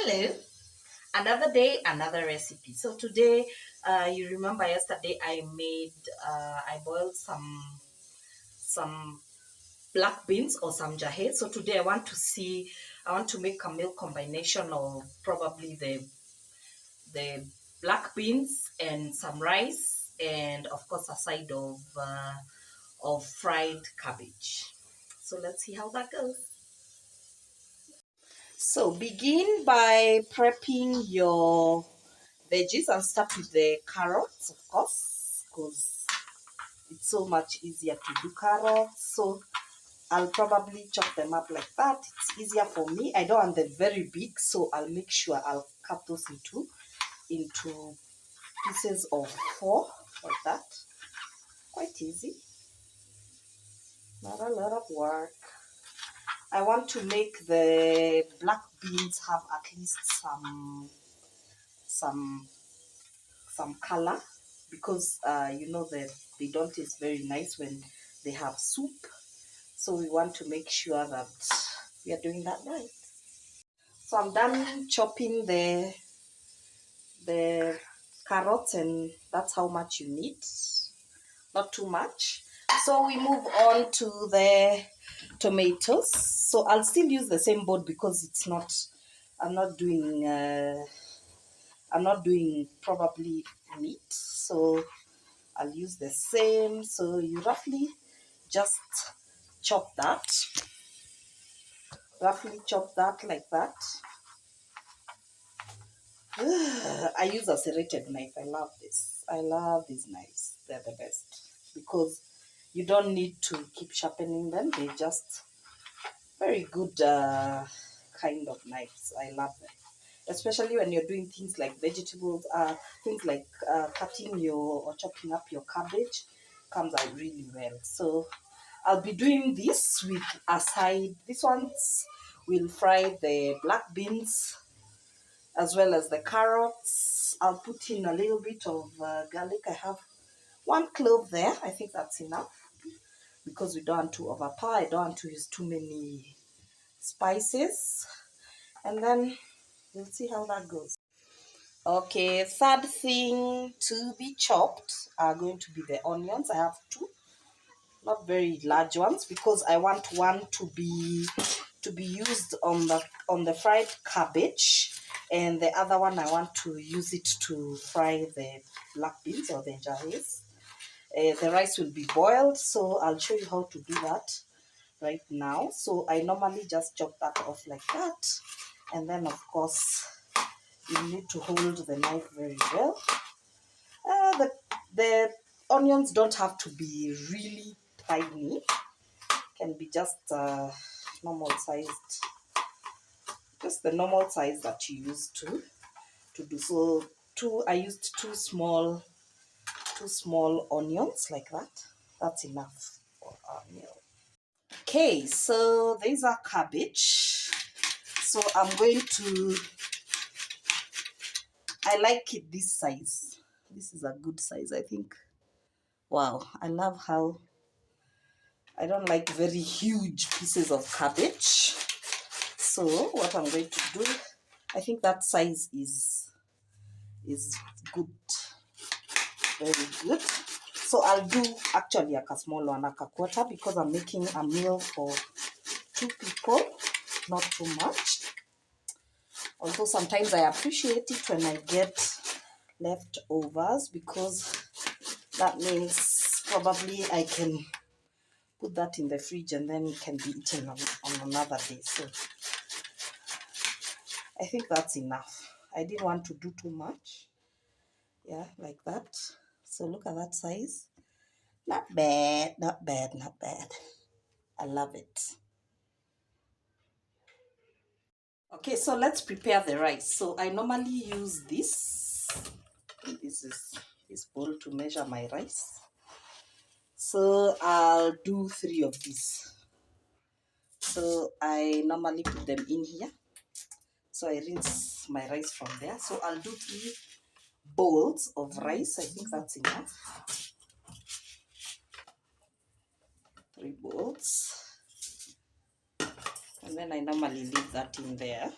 Hello, another day, another recipe. So today, you remember yesterday I boiled some black beans or some njahi. So today I want to make a meal combination of probably the black beans and some rice, and of course a side of fried cabbage. So let's see how that goes. So begin by prepping your veggies and start with the carrots, of course, because it's so much easier to do carrots. So I'll probably chop them up like that. It's easier for me. I don't want them very big, so I'll make sure I'll cut those into pieces of 4 like that. Quite easy. Not a lot of work. I want to make the black beans have at least some color, because you know that they don't taste very nice when they have soup. So we want to make sure that we are doing that right. So I'm done chopping the carrots, and that's how much you need, not too much. So we move on to the tomatoes. So I'll still use the same board because it's not, I'm not doing probably meat, so I'll use the same. So you roughly just chop that like that. I use a serrated knife. I love these knives. They're the best because you don't need to keep sharpening them. They're just very good kind of knives. I love them, especially when you're doing things like vegetables, things like cutting or chopping up your cabbage. Comes out really well. So I'll be doing this with a side. This one's will fry the black beans as well as the carrots. I'll put in a little bit of garlic. I have 1 clove there. I think that's enough because we don't want to overpower. I don't want to use too many spices. And then we'll see how that goes. Okay, third thing to be chopped are going to be the onions. I have 2, not very large ones, because I want one to be used on the fried cabbage, and the other one I want to use it to fry the black beans or the njahis. The rice will be boiled, so I'll show you how to do that right now. So I normally just chop that off like that, and then of course you need to hold the knife very well. The onions don't have to be really tiny. Can be just normal sized, just the normal size that you used to do. So I used two small onions like that. That's enough for our meal. Okay, so these are cabbage. So I'm going to, I like it this size. This is a good size, I think. Wow, I love how, I don't like very huge pieces of cabbage. So what I'm going to do, I think that size is good, very good. So I'll do actually a small one, a quarter, because I'm making a meal for 2 people, not too much. Although sometimes I appreciate it when I get leftovers, because that means probably I can put that in the fridge and then it can be eaten on another day. So I think that's enough. I didn't want to do too much. Yeah, like that. So look at that size. Not bad, not bad, not bad. I love it. Okay, so let's prepare the rice. So I normally use this. This is this bowl to measure my rice. So I'll do 3 of these. So I normally put them in here. So I rinse my rice from there. So I'll do 3 bowls of rice. I think that's enough. 3 bowls. And then I normally leave that in there.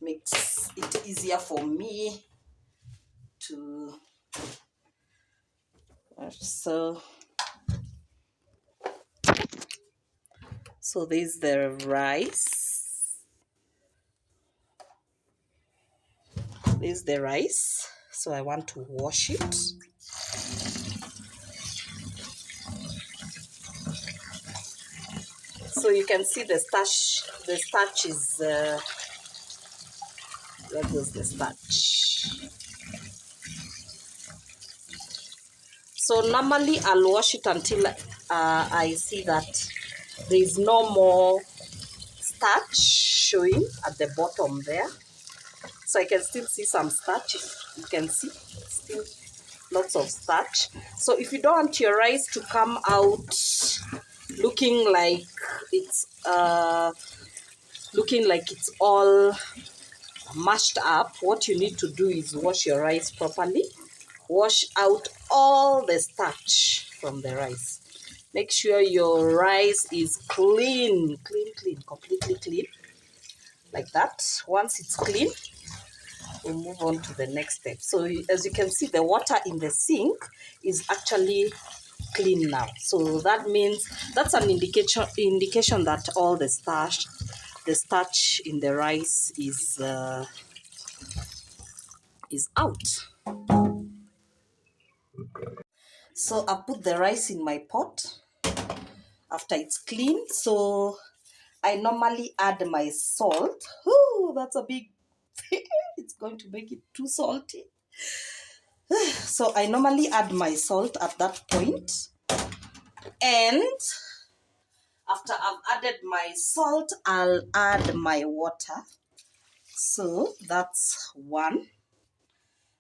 Mix easier for me to so there's the rice. There's the rice. So I want to wash it. So you can see the starch. The starch is where goes the starch? So normally I'll wash it until I see that there is no more starch showing at the bottom there. So I can still see some starch. You can see still lots of starch. So if you don't want your rice to come out looking like it's all mashed up, what you need to do is wash your rice properly. Wash out all the starch from the rice. Make sure your rice is clean, completely clean, like that. Once it's clean, we'll move on to the next step. So as you can see, the water in the sink is actually clean now. So that means that's an indication that all the starch in the rice is out. So I put the rice in my pot after it's clean. So I normally add my salt. Ooh, that's a big it's going to make it too salty. So I normally add my salt at that point. And after I've added my salt, I'll add my water. So that's one.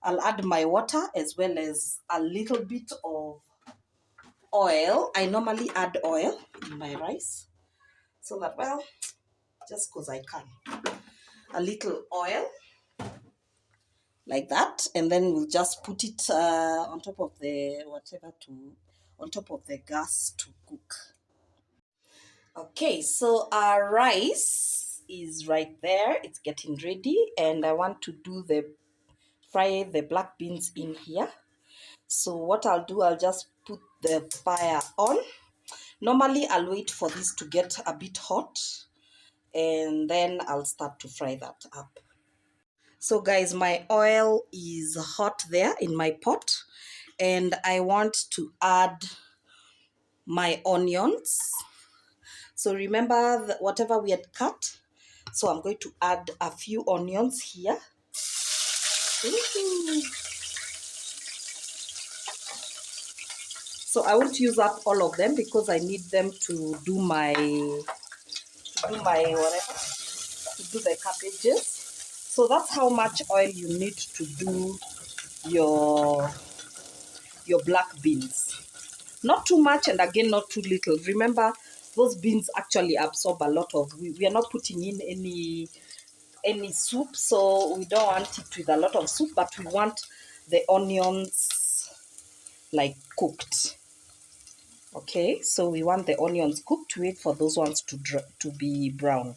I'll add my water as well as a little bit of oil. I normally add oil in my rice. So that, well, just because I can. A little oil. Like that. And then we'll just put it on top of the on top of the gas to cook. Okay, so our rice is right there. It's getting ready, and I want to fry the black beans in here. So what I'll do, I'll just put the fire on. Normally I'll wait for this to get a bit hot, and then I'll start to fry that up. So guys, my oil is hot there in my pot, and I want to add my onions. So remember whatever we had cut. So I'm going to add a few onions here. So I won't use up all of them because I need them to do my whatever, to do the cabbages. So that's how much oil you need to do your black beans. Not too much, and again not too little. Remember, those beans actually absorb a lot of, we are not putting in any soup, so we don't want it with a lot of soup, but we want the onions like cooked. Okay, so we want the onions cooked. Wait for those ones to be brown.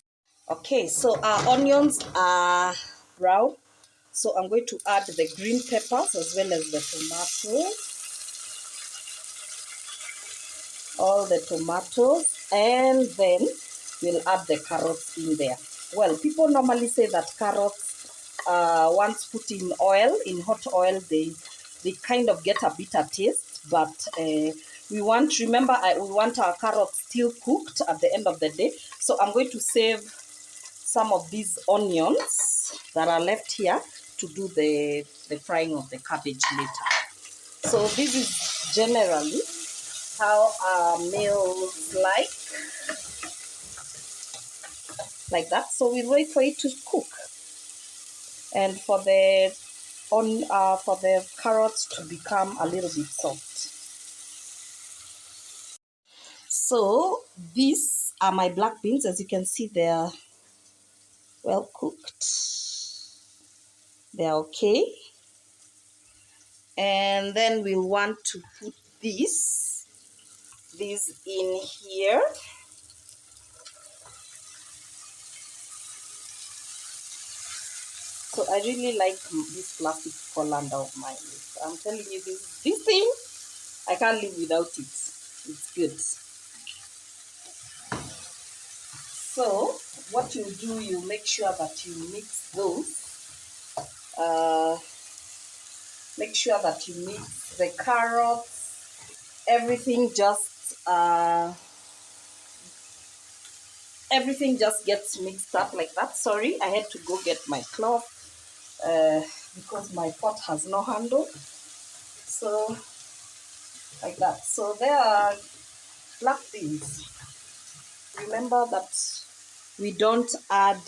Okay, so our onions are brown, so I'm going to add the green peppers as well as the tomatoes. All the tomatoes, and then we'll add the carrots in there. Well, people normally say that carrots, once put in oil, in hot oil, they kind of get a bitter taste, but we want our carrots still cooked at the end of the day. So I'm going to save some of these onions that are left here to do the frying of the cabbage later. So this is generally how our meals like that. So we wait for it to cook, and for the carrots to become a little bit soft. So these are my black beans. As you can see, they're well cooked. They're okay. And then we'll want to put these in here. So I really like this plastic colander of mine. I'm telling you, this thing, I can't live without it. It's good. So what you do, you make sure that you mix those. Uh, Make sure that you mix the carrots, everything just gets mixed up like that. Sorry, I had to go get my cloth because my pot has no handle. So like that. So there are black beans. Remember that we don't add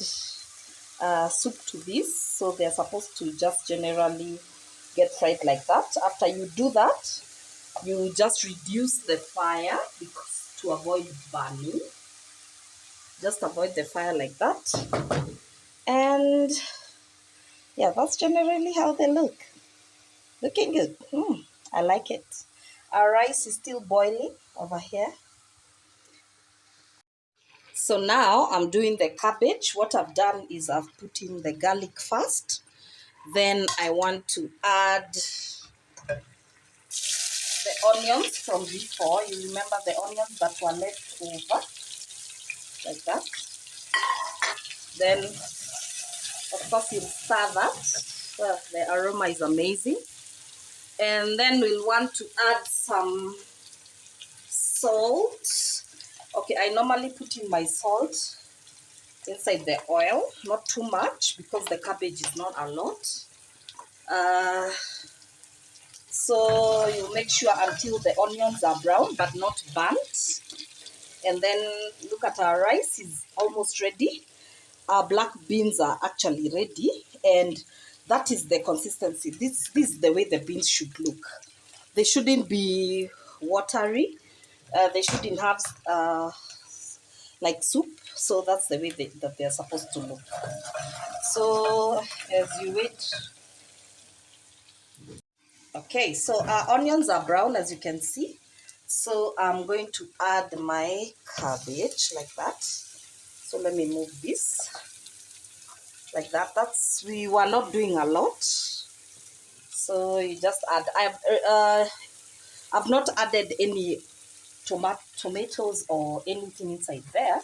soup to this, so they're supposed to just generally get fried like that. After you do that, you just reduce the fire because to avoid burning. Just avoid the fire like that. And yeah, that's generally how they look. Looking good. I like it. Our rice is still boiling over here. So now I'm doing the cabbage. What I've done is I've put in the garlic first. Then I want to add the onions from before. You remember the onions that were left over, like that. Then, of course, you'll stir that. Well, the aroma is amazing. And then we'll want to add some salt. Okay, I normally put in my salt inside the oil, not too much because the cabbage is not a lot. So you make sure until the onions are brown but not burnt. And then look at our rice is almost ready. Our black beans are actually ready, and that is the consistency. This is the way the beans should look. They shouldn't be watery. They shouldn't have like soup. So that's the way that they're supposed to look. So as you wait, okay, so our onions are brown as you can see. So I'm going to add my cabbage like that. So let me move this like that. We were not doing a lot. So you just add, I've not added any tomatoes or anything inside there.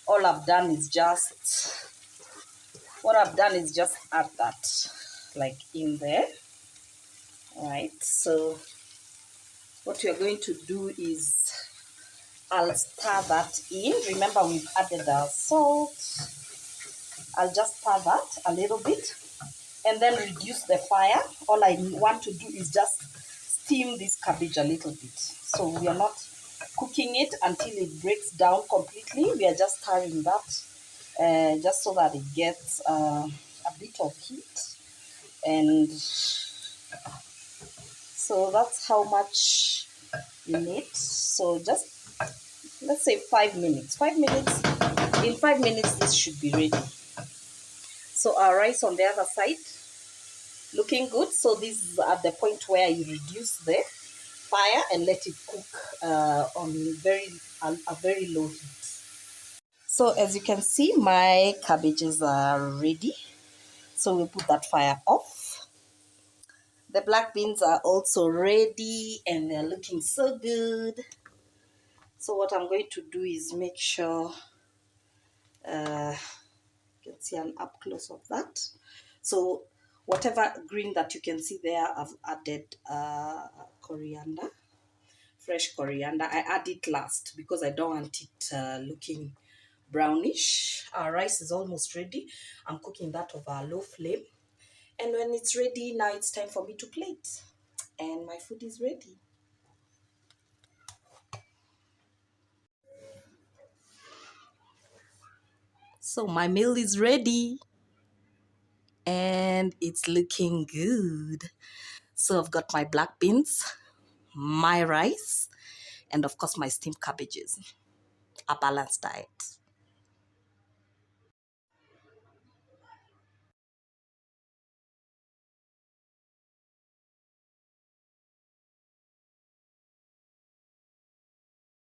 All I've done is just, what I've done is just add that like in there. All right, so what you're going to do is I'll stir that in. Remember we've added the salt. I'll just stir that a little bit and then reduce the fire. All I want to do is just steam this cabbage a little bit. So we are not cooking it until it breaks down completely. We are just stirring that just so that it gets a bit of heat. And so that's how much you need. So just, let's say 5 minutes. 5 minutes. In 5 minutes, this should be ready. So our rice on the other side, looking good. So this is at the point where you reduce the fire and let it cook on a very low heat. So as you can see, my cabbages are ready. So we'll put that fire off. The black beans are also ready and they're looking so good. So what I'm going to do is make sure you can see an up close of that. So whatever green that you can see there, I've added coriander, fresh coriander. I add it last because I don't want it looking brownish. Our rice is almost ready. I'm cooking that over a low flame. And when it's ready, now it's time for me to plate. And my food is ready. So my meal is ready. And it's looking good. So I've got my black beans, my rice, and of course my steamed cabbages. A balanced diet.